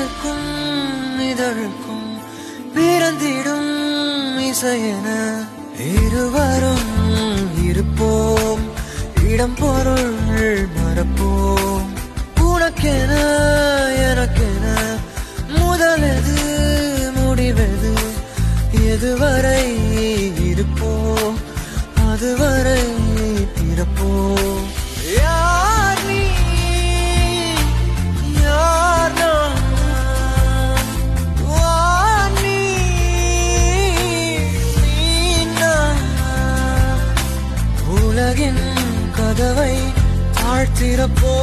இதழுக்கும் இதழுக்கும் பிறந்திடும் இசையென இருவரும் இருப்போம், இடம் பொருள் மறப்போம். உனக்கென எனக்கென முதலெது முடிவெது, எதுவரை இருப்போம் அதுவரை பிறப்போம். யார் நீ யார் நான், நீ நான். உலகின் கதவை தாழ்த்திறப்போ